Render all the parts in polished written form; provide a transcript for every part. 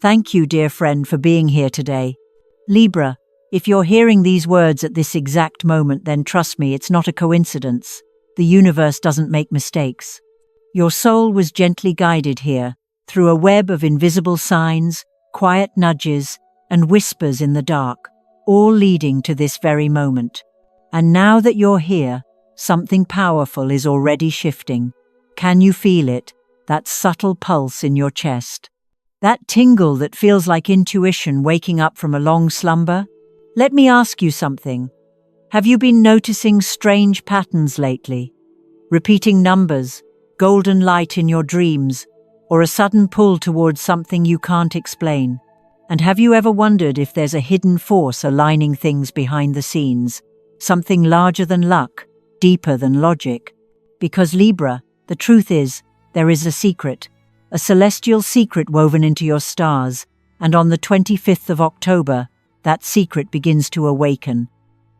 Thank you, dear friend, for being here today. Libra, if you're hearing these words at this exact moment, then trust me, it's not a coincidence. The universe doesn't make mistakes. Your soul was gently guided here, through a web of invisible signs, quiet nudges, and whispers in the dark, all leading to this very moment. And now that you're here, something powerful is already shifting. Can you feel it? That subtle pulse in your chest? That tingle that feels like intuition waking up from a long slumber? Let me ask you something. Have you been noticing strange patterns lately? Repeating numbers, golden light in your dreams, or a sudden pull towards something you can't explain? And have you ever wondered if there's a hidden force aligning things behind the scenes? Something larger than luck, deeper than logic? Because Libra, the truth is, there is a secret, a celestial secret woven into your stars, and on the 25th of October, that secret begins to awaken.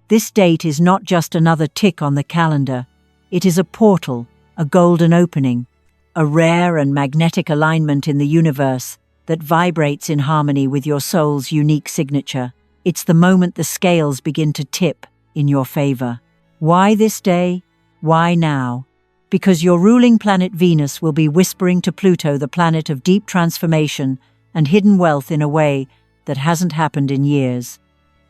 This date is not just another tick on the calendar. It is a portal, a golden opening, a rare and magnetic alignment in the universe that vibrates in harmony with your soul's unique signature. It's the moment the scales begin to tip in your favor. Why this day? Why now? Because your ruling planet Venus will be whispering to Pluto, the planet of deep transformation and hidden wealth, in a way that hasn't happened in years.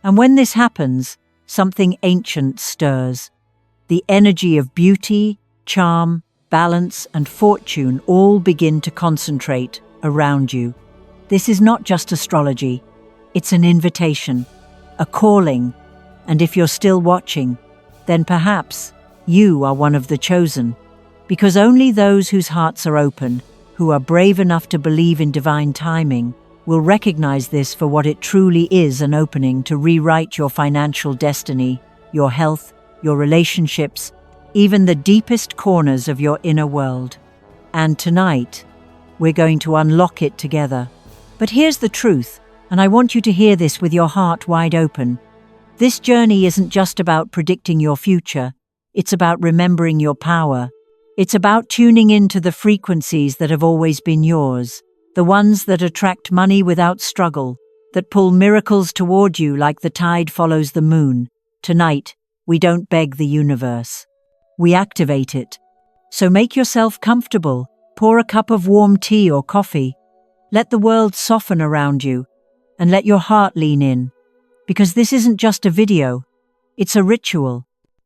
And when this happens, something ancient stirs. The energy of beauty, charm, balance, and fortune all begin to concentrate around you. This is not just astrology. It's an invitation, a calling, and if you're still watching, then perhaps you are one of the chosen. Because only those whose hearts are open, who are brave enough to believe in divine timing, will recognize this for what it truly is: an opening to rewrite your financial destiny, your health, your relationships, even the deepest corners of your inner world. And tonight, we're going to unlock it together. But here's the truth, and I want you to hear this with your heart wide open. This journey isn't just about predicting your future, it's about remembering your power. It's about tuning into the frequencies that have always been yours, the ones that attract money without struggle, that pull miracles toward you like the tide follows the moon. Tonight, we don't beg the universe. We activate it. So make yourself comfortable, pour a cup of warm tea or coffee, let the world soften around you, and let your heart lean in. Because this isn't just a video, it's a ritual,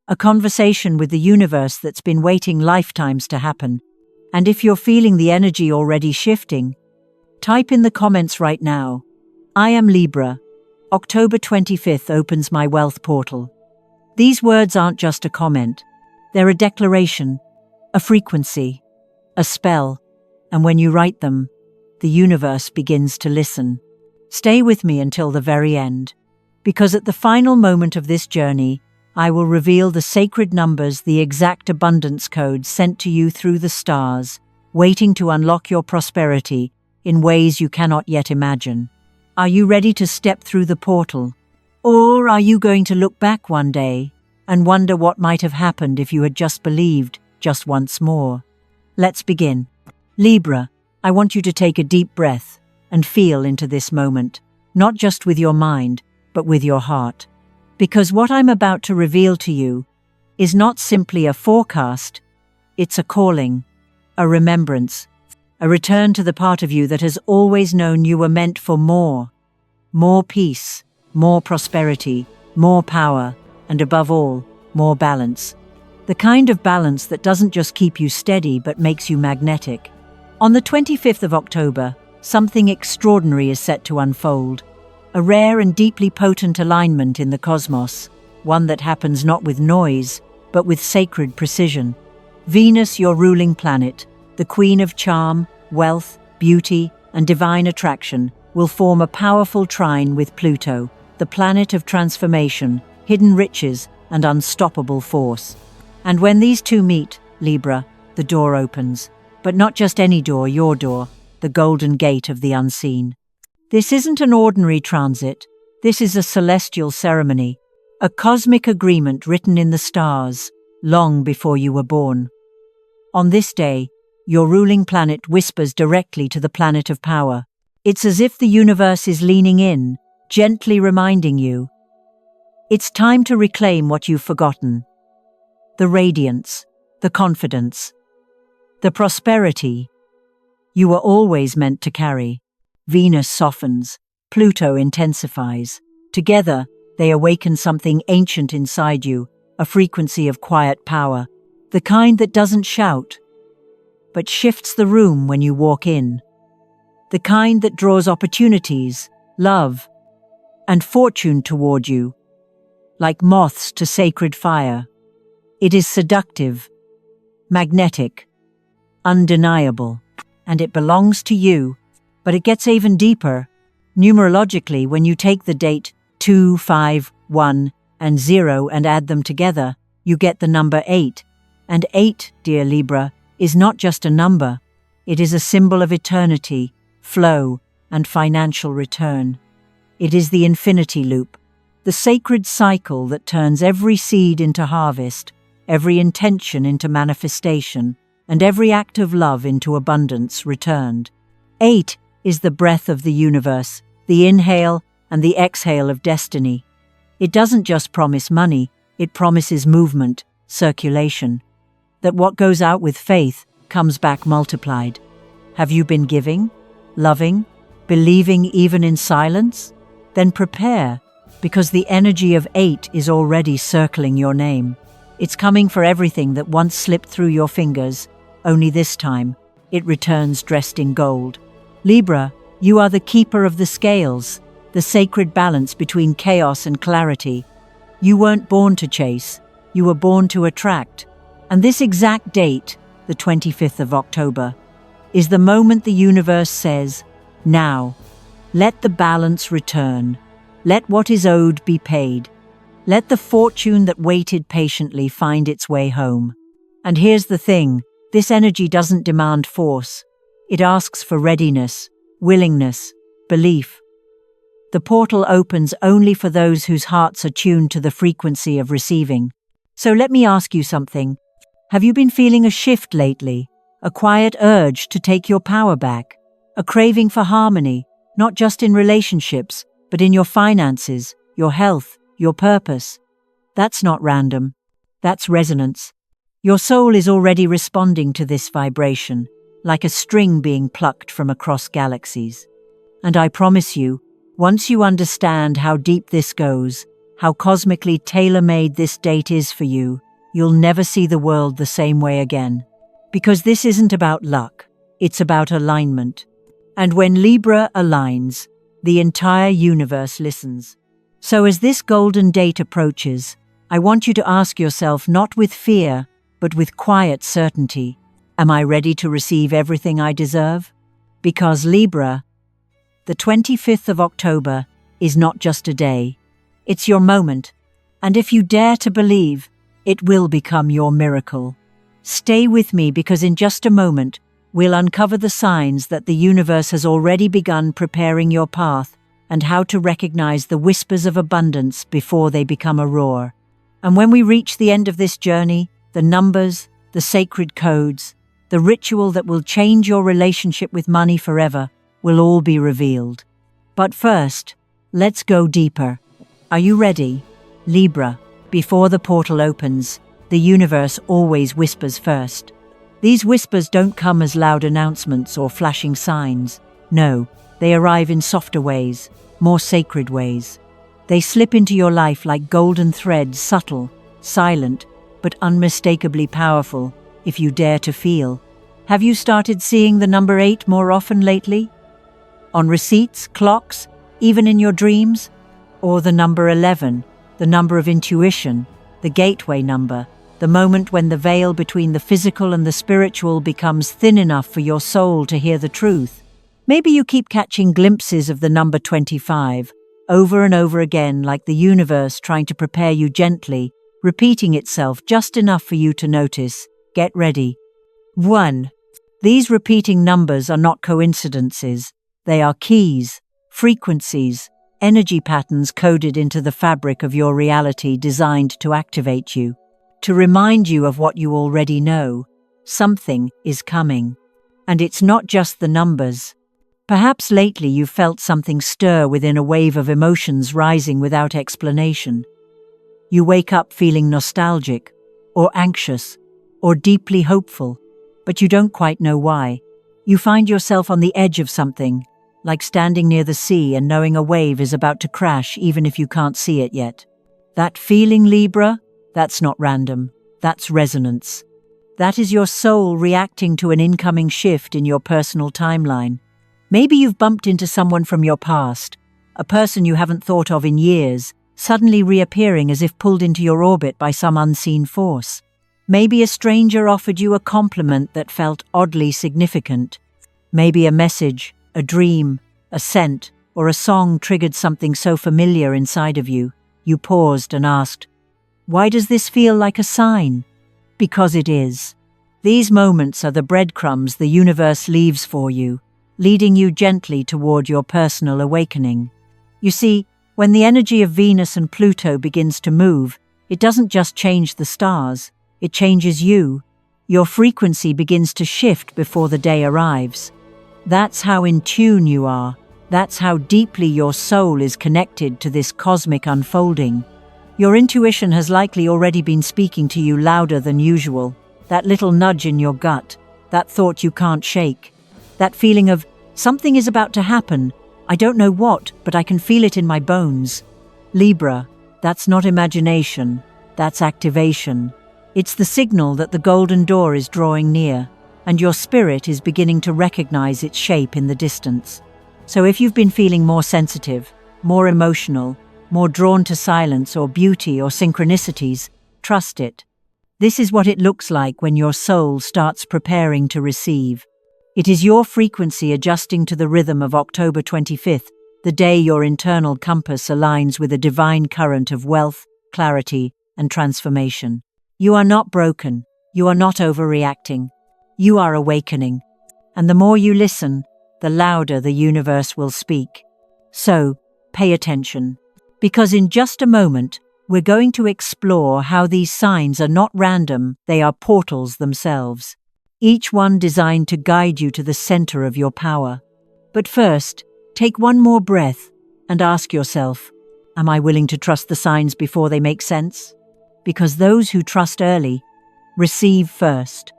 a conversation with the universe that's been waiting lifetimes to happen. And if you're feeling the energy already shifting, type in the comments right now, "I am Libra. October 25th opens my wealth portal." These words aren't just a comment. They're a declaration, a frequency, a spell. And when you write them, the universe begins to listen. Stay with me until the very end, because at the final moment of this journey, I will reveal the sacred numbers, the exact abundance code sent to you through the stars, waiting to unlock your prosperity in ways you cannot yet imagine. Are you ready to step through the portal? Or are you going to look back one day and wonder what might have happened if you had just believed just once more? Let's begin. Libra, I want you to take a deep breath and feel into this moment, not just with your mind, but with your heart. Because what I'm about to reveal to you is not simply a forecast, it's a calling, a remembrance, a return to the part of you that has always known you were meant for more. More peace, more prosperity, more power, and above all, more balance. The kind of balance that doesn't just keep you steady but makes you magnetic. On the 25th of October, something extraordinary is set to unfold. A rare and deeply potent alignment in the cosmos, one that happens not with noise, but with sacred precision. Venus, your ruling planet, the queen of charm, wealth, beauty, and divine attraction, will form a powerful trine with Pluto, the planet of transformation, hidden riches, and unstoppable force. And when these two meet, Libra, the door opens. But not just any door, your door, the golden gate of the unseen. This isn't an ordinary transit. This is a celestial ceremony, a cosmic agreement written in the stars, long before you were born. On this day, your ruling planet whispers directly to the planet of power, It's as if the universe is leaning in, gently reminding you. It's time to reclaim what you've forgotten. The radiance, the confidence, the prosperity you were always meant to carry. Venus softens, Pluto intensifies. Together, they awaken something ancient inside you, a frequency of quiet power, the kind that doesn't shout, but shifts the room when you walk in. The kind that draws opportunities, love, and fortune toward you, like moths to sacred fire. It is seductive, magnetic, undeniable, and it belongs to you. But it gets even deeper. Numerologically, when you take the date 2, 5, 1, and 0 and add them together, you get the number 8. And 8, dear Libra, is not just a number. It is a symbol of eternity, flow, and financial return. It is the infinity loop, the sacred cycle that turns every seed into harvest, every intention into manifestation, and every act of love into abundance returned. 8 is the breath of the universe, the inhale and the exhale of destiny. It doesn't just promise money, it promises movement, circulation. That what goes out with faith comes back multiplied. Have you been giving, loving, believing even in silence? Then prepare, because the energy of 8 is already circling your name. It's coming for everything that once slipped through your fingers, only this time, it returns dressed in gold. Libra, you are the keeper of the scales, the sacred balance between chaos and clarity. You weren't born to chase, you were born to attract. And this exact date, the 25th of October, is the moment the universe says, now, let the balance return. Let what is owed be paid. Let the fortune that waited patiently find its way home. And here's the thing, this energy doesn't demand force. It asks for readiness, willingness, belief. The portal opens only for those whose hearts are tuned to the frequency of receiving. So let me ask you something. Have you been feeling a shift lately? A quiet urge to take your power back? A craving for harmony, not just in relationships, but in your finances, your health, your purpose? That's not random. That's resonance. Your soul is already responding to this vibration, like a string being plucked from across galaxies. And I promise you, once you understand how deep this goes, how cosmically tailor-made this date is for you, you'll never see the world the same way again. Because this isn't about luck, it's about alignment. And when Libra aligns, the entire universe listens. So as this golden date approaches, I want you to ask yourself, not with fear, but with quiet certainty, am I ready to receive everything I deserve? Because Libra, the 25th of October is not just a day. It's your moment. And if you dare to believe, it will become your miracle. Stay with me, because in just a moment, we'll uncover the signs that the universe has already begun preparing your path and how to recognize the whispers of abundance before they become a roar. And when we reach the end of this journey, the numbers, the sacred codes, the ritual that will change your relationship with money forever will all be revealed. But first, let's go deeper. Are you ready? Libra, before the portal opens, the universe always whispers first. These whispers don't come as loud announcements or flashing signs. No, they arrive in softer ways, more sacred ways. They slip into your life like golden threads, subtle, silent, but unmistakably powerful, if you dare to feel. Have you started seeing the number 8 more often lately? On receipts, clocks, even in your dreams? Or the number 11, the number of intuition, the gateway number, the moment when the veil between the physical and the spiritual becomes thin enough for your soul to hear the truth? Maybe you keep catching glimpses of the number 25, over and over again, like the universe trying to prepare you gently, repeating itself just enough for you to notice. Get ready. 1. These repeating numbers are not coincidences. They are keys, frequencies, energy patterns coded into the fabric of your reality, designed to activate you, to remind you of what you already know. Something is coming. And it's not just the numbers, Perhaps lately you've felt something stir within a wave of emotions rising without explanation. You wake up feeling nostalgic, or anxious, or deeply hopeful, but you don't quite know why. You find yourself on the edge of something, like standing near the sea and knowing a wave is about to crash even if you can't see it yet. That feeling, Libra, that's not random, that's resonance. That is your soul reacting to an incoming shift in your personal timeline. Maybe you've bumped into someone from your past, a person you haven't thought of in years, suddenly reappearing as if pulled into your orbit by some unseen force. Maybe a stranger offered you a compliment that felt oddly significant. Maybe a message, a dream, a scent, or a song triggered something so familiar inside of you. You paused and asked, "Why does this feel like a sign?" Because it is. These moments are the breadcrumbs the universe leaves for you, leading you gently toward your personal awakening. You see, when the energy of Venus and Pluto begins to move, it doesn't just change the stars, it changes you. Your frequency begins to shift before the day arrives. That's how in tune you are. That's how deeply your soul is connected to this cosmic unfolding. Your intuition has likely already been speaking to you louder than usual. That little nudge in your gut, that thought you can't shake, that feeling of, something is about to happen, I don't know what, but I can feel it in my bones. Libra, that's not imagination, that's activation. It's the signal that the golden door is drawing near, and your spirit is beginning to recognize its shape in the distance. So if you've been feeling more sensitive, more emotional, more drawn to silence or beauty or synchronicities, trust it. This is what it looks like when your soul starts preparing to receive. It is your frequency adjusting to the rhythm of October 25th, the day your internal compass aligns with a divine current of wealth, clarity, and transformation. You are not broken. You are not overreacting. You are awakening. And the more you listen, the louder the universe will speak. So, pay attention. Because in just a moment, we're going to explore how these signs are not random, they are portals themselves. Each one designed to guide you to the center of your power. But first, take one more breath and ask yourself, am I willing to trust the signs before they make sense? Because those who trust early receive first.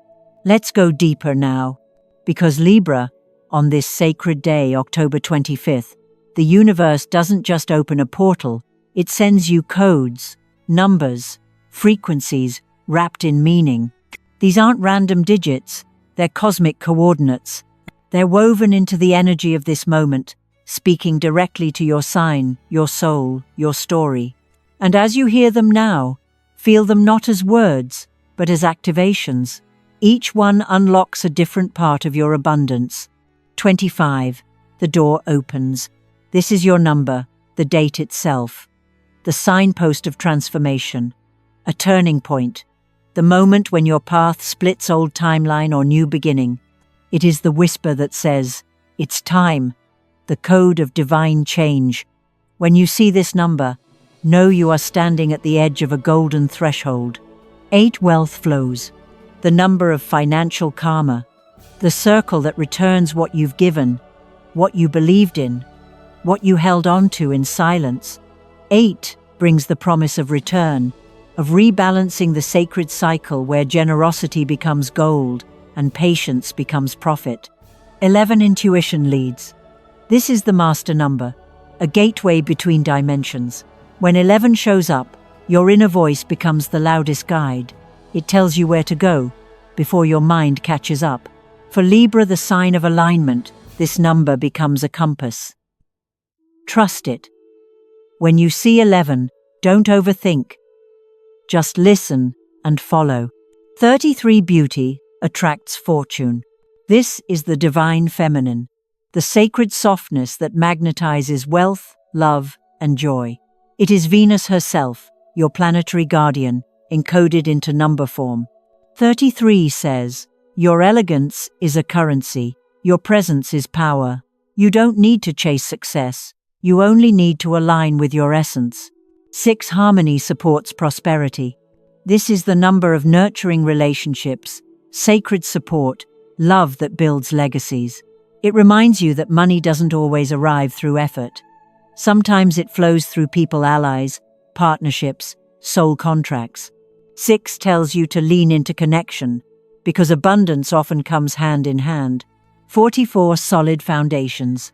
Let's go deeper now. Because Libra, on this sacred day, October 25th, the universe doesn't just open a portal, it sends you codes, numbers, frequencies wrapped in meaning. These aren't random digits, they're cosmic coordinates. They're woven into the energy of this moment, speaking directly to your sign, your soul, your story. And as you hear them now, feel them not as words, but as activations. Each one unlocks a different part of your abundance. 25. The door opens. This is your number, the date itself. The signpost of transformation. A turning point. The moment when your path splits old timeline or new beginning. It is the whisper that says, it's time. The code of divine change. When you see this number, know you are standing at the edge of a golden threshold. 8. Wealth flows. The number of financial karma. The circle that returns what you've given, what you believed in, what you held on to in silence. 8 brings the promise of return, of rebalancing the sacred cycle where generosity becomes gold and patience becomes profit. 11. Intuition leads. This is the master number, a gateway between dimensions. When 11 shows up, your inner voice becomes the loudest guide. It tells you where to go, before your mind catches up. For Libra, the sign of alignment, this number becomes a compass. Trust it. When you see 11, don't overthink. Just listen and follow. 33. Beauty attracts fortune. This is the divine feminine, the sacred softness that magnetizes wealth, love, and joy. It is Venus herself, your planetary guardian, encoded into number form. 33 says, your elegance is a currency. Your presence is power. You don't need to chase success. You only need to align with your essence. 6. Harmony supports prosperity. This is the number of nurturing relationships, sacred support, love that builds legacies. It reminds you that money doesn't always arrive through effort. Sometimes it flows through people, allies, partnerships, soul contracts. 6 tells you to lean into connection, because abundance often comes hand in hand. 44 solid foundations.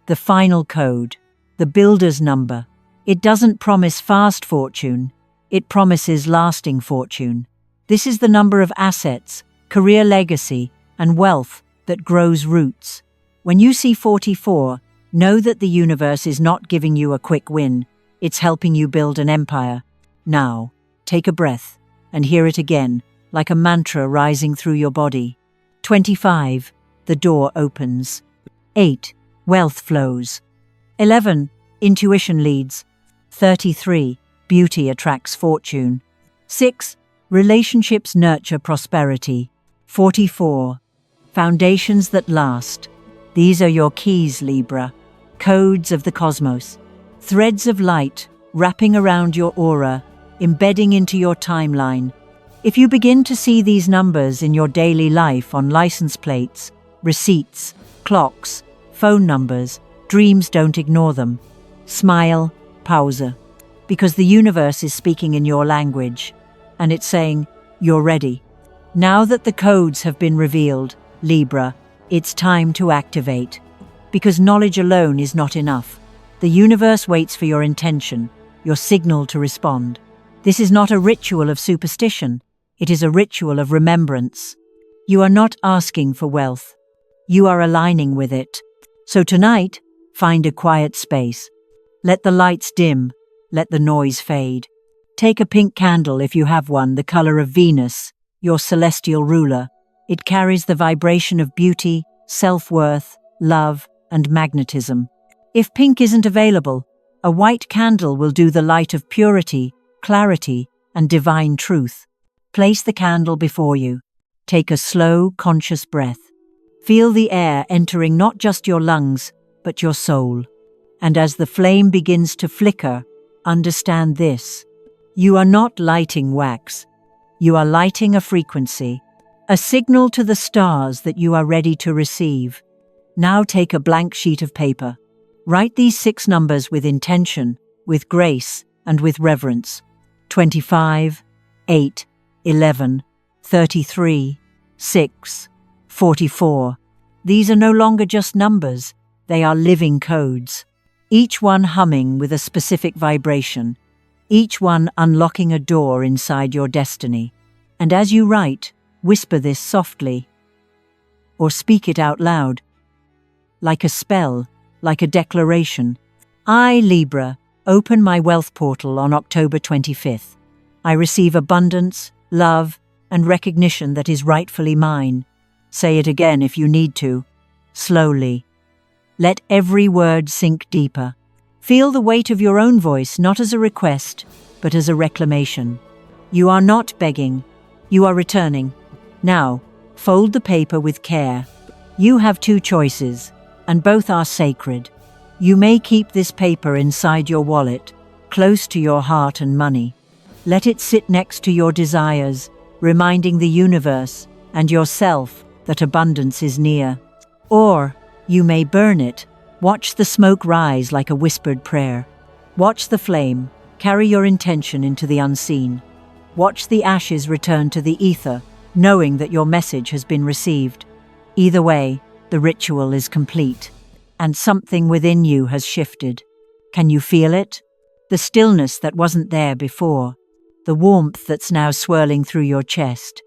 The final code, the builder's number. It doesn't promise fast fortune, it promises lasting fortune. This is the number of assets, career legacy, and wealth that grows roots. When you see 44, know that the universe is not giving you a quick win, it's helping you build an empire. Now, take a breath and hear it again, like a mantra rising through your body. 25. The door opens. 8. Wealth flows. 11. Intuition leads. 33. Beauty attracts fortune. 6. Relationships nurture prosperity. 44. Foundations that last. These are your keys, Libra. Codes of the cosmos. Threads of light wrapping around your aura, embedding into your timeline. If you begin to see these numbers in your daily life on license plates, receipts, clocks, phone numbers, dreams, don't ignore them. Smile, pause. Because the universe is speaking in your language, and it's saying, you're ready. Now that the codes have been revealed, Libra, it's time to activate. Because knowledge alone is not enough. The universe waits for your intention, your signal to respond. This is not a ritual of superstition. It is a ritual of remembrance. You are not asking for wealth. You are aligning with it. So tonight, find a quiet space. Let the lights dim. Let the noise fade. Take a pink candle if you have one, the color of Venus, your celestial ruler. It carries the vibration of beauty, self-worth, love, and magnetism. If pink isn't available, a white candle will do the light of purity, clarity, and divine truth. Place the candle before you. Take a slow, conscious breath. Feel the air entering not just your lungs, but your soul. And as the flame begins to flicker, understand this. You are not lighting wax. You are lighting a frequency, a signal to the stars that you are ready to receive. Now take a blank sheet of paper. Write these 6 numbers with intention, with grace, and with reverence. 25, 8, 11, 33, 6, 44. These are no longer just numbers, they are living codes. Each one humming with a specific vibration, each one unlocking a door inside your destiny. And as you write, whisper this softly, or speak it out loud, like a spell, like a declaration. I, Libra, open my wealth portal on October 25th. I receive abundance, love, and recognition that is rightfully mine. Say it again if you need to, slowly. Let every word sink deeper. Feel the weight of your own voice not as a request, but as a reclamation. You are not begging, you are returning. Now, fold the paper with care. You have 2 choices, and both are sacred. You may keep this paper inside your wallet, close to your heart and money. Let it sit next to your desires, reminding the universe and yourself that abundance is near. Or you may burn it. Watch the smoke rise like a whispered prayer. Watch the flame carry your intention into the unseen. Watch the ashes return to the ether, knowing that your message has been received. Either way, the ritual is complete, and something within you has shifted. Can you feel it? The stillness that wasn't there before, the warmth that's now swirling through your chest,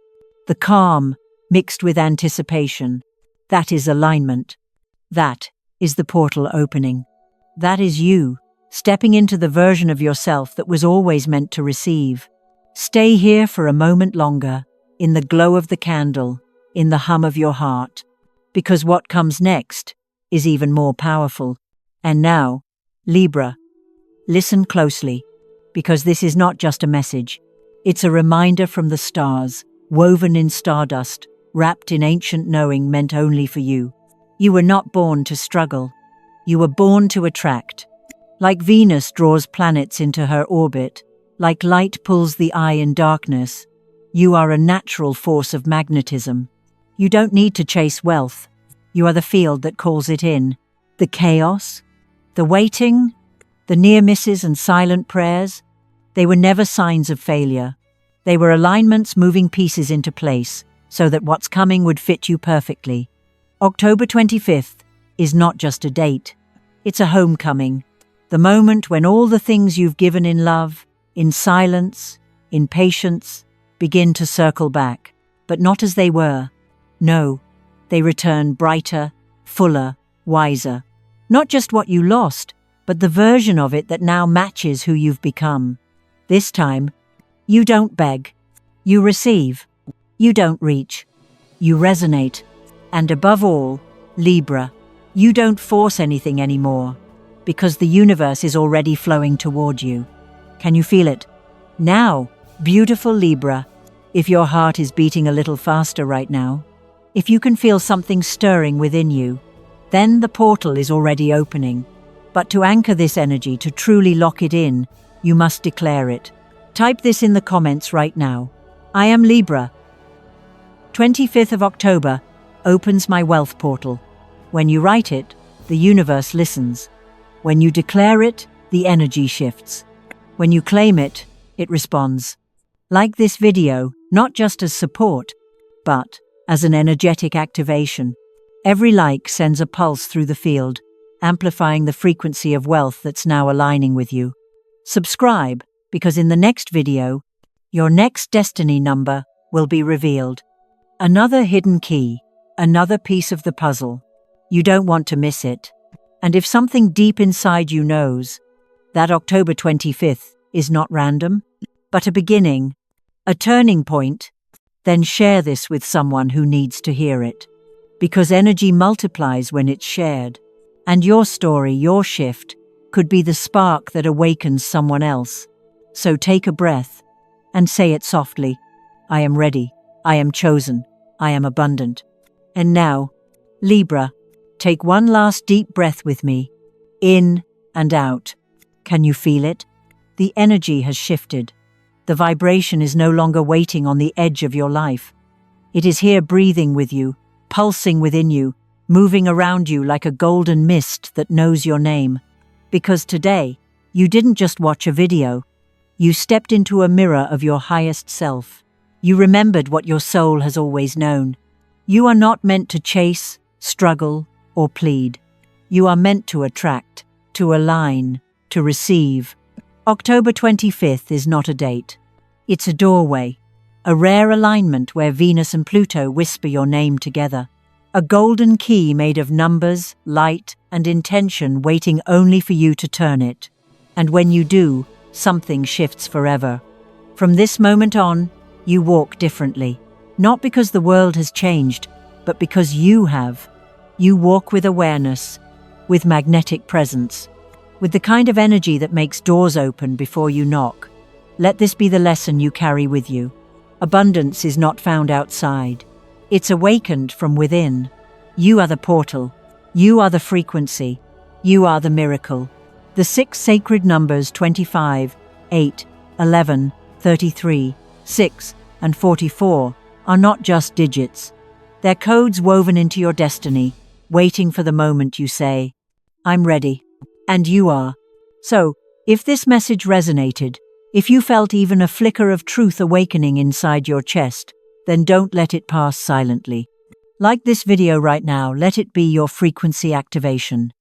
the calm mixed with anticipation. That is alignment. That is the portal opening. That is you, stepping into the version of yourself that was always meant to receive. Stay here for a moment longer, in the glow of the candle, in the hum of your heart, because what comes next is even more powerful. And now, Libra, listen closely, because this is not just a message. It's a reminder from the stars, woven in stardust, wrapped in ancient knowing meant only for you. You were not born to struggle. You were born to attract. Like Venus draws planets into her orbit, like light pulls the eye in darkness, you are a natural force of magnetism. You don't need to chase wealth. You are the field that calls it in. The chaos, the waiting, the near misses and silent prayers, they were never signs of failure. They were alignments moving pieces into place so that what's coming would fit you perfectly. October 25th is not just a date. It's a homecoming. The moment when all the things you've given in love, in silence, in patience, begin to circle back. But not as they were. No, they return brighter, fuller, wiser. Not just what you lost, but the version of it that now matches who you've become. This time, you don't beg. You receive. You don't reach. You resonate. And above all, Libra, you don't force anything anymore, because the universe is already flowing toward you. Can you feel it? Now, beautiful Libra, if your heart is beating a little faster right now, if you can feel something stirring within you, then the portal is already opening. But to anchor this energy, to truly lock it in, you must declare it. Type this in the comments right now. I am Libra. 25th of October opens my wealth portal. When you write it, the universe listens. When you declare it, the energy shifts. When you claim it, it responds. Like this video, not just as support, but as an energetic activation. Every like sends a pulse through the field, amplifying the frequency of wealth that's now aligning with you. Subscribe, because in the next video, your next destiny number will be revealed. Another hidden key, another piece of the puzzle. You don't want to miss it. And if something deep inside you knows that October 25th is not random, but a beginning, a turning point, then share this with someone who needs to hear it. Because energy multiplies when it's shared. And your story, your shift, could be the spark that awakens someone else. So take a breath and say it softly. I am ready. I am chosen. I am abundant. And now, Libra, take one last deep breath with me. In and out. Can you feel it? The energy has shifted. The vibration is no longer waiting on the edge of your life. It is here breathing with you, pulsing within you, moving around you like a golden mist that knows your name. Because today, you didn't just watch a video. You stepped into a mirror of your highest self. You remembered what your soul has always known. You are not meant to chase, struggle, or plead. You are meant to attract, to align, to receive. October 25th is not a date. It's a doorway, a rare alignment where Venus and Pluto whisper your name together. A golden key made of numbers, light, and intention waiting only for you to turn it. And when you do, something shifts forever. From this moment on, you walk differently. Not because the world has changed, but because you have. You walk with awareness, with magnetic presence, with the kind of energy that makes doors open before you knock. Let this be the lesson you carry with you. Abundance is not found outside. It's awakened from within. You are the portal. You are the frequency. You are the miracle. The 6 sacred numbers 25, 8, 11, 33, 6, and 44 are not just digits. They're codes woven into your destiny, waiting for the moment you say, I'm ready. And you are. So, if this message resonated, if you felt even a flicker of truth awakening inside your chest, then don't let it pass silently. Like this video right now, let it be your frequency activation.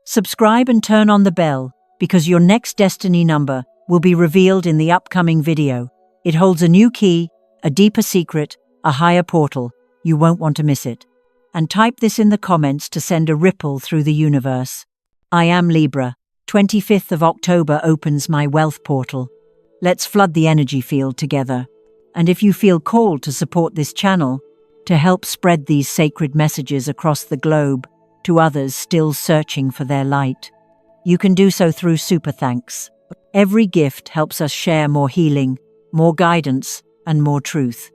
Subscribe and turn on the bell, because your next destiny number will be revealed in the upcoming video. It holds a new key, a deeper secret, a higher portal. You won't want to miss it. And type this in the comments to send a ripple through the universe. I am Libra. 25th of October opens my wealth portal. Let's flood the energy field together. And if you feel called to support this channel, to help spread these sacred messages across the globe to others still searching for their light, you can do so through Super Thanks. Every gift helps us share more healing, more guidance, and more truth.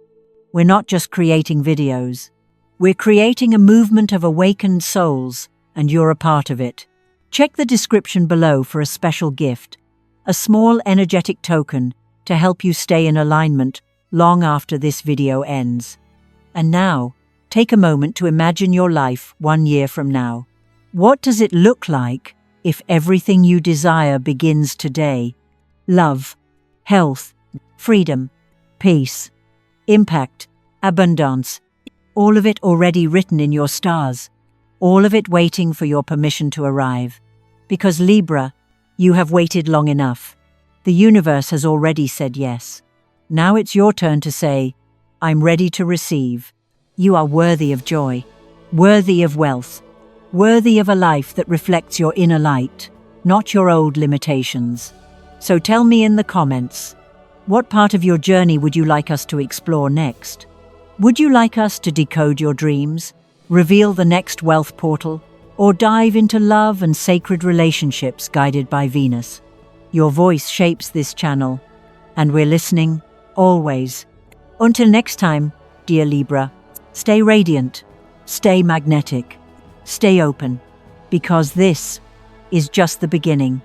We're not just creating videos. We're creating a movement of awakened souls, and you're a part of it. Check the description below for a special gift, a small energetic token to help you stay in alignment long after this video ends. And now, Take a moment to imagine your life 1 year from now. What does it look like if everything you desire begins today? Love, health, freedom, peace, impact, abundance, all of it already written in your stars, all of it waiting for your permission to arrive. Because Libra, you have waited long enough. The universe has already said yes. Now it's your turn to say, I'm ready to receive. You are worthy of joy, worthy of wealth, worthy of a life that reflects your inner light, not your old limitations. So tell me in the comments, what part of your journey would you like us to explore next? Would you like us to decode your dreams, reveal the next wealth portal, or dive into love and sacred relationships guided by Venus? Your voice shapes this channel, and we're listening, always. Until next time, dear Libra, stay radiant, stay magnetic, stay open, because this is just the beginning.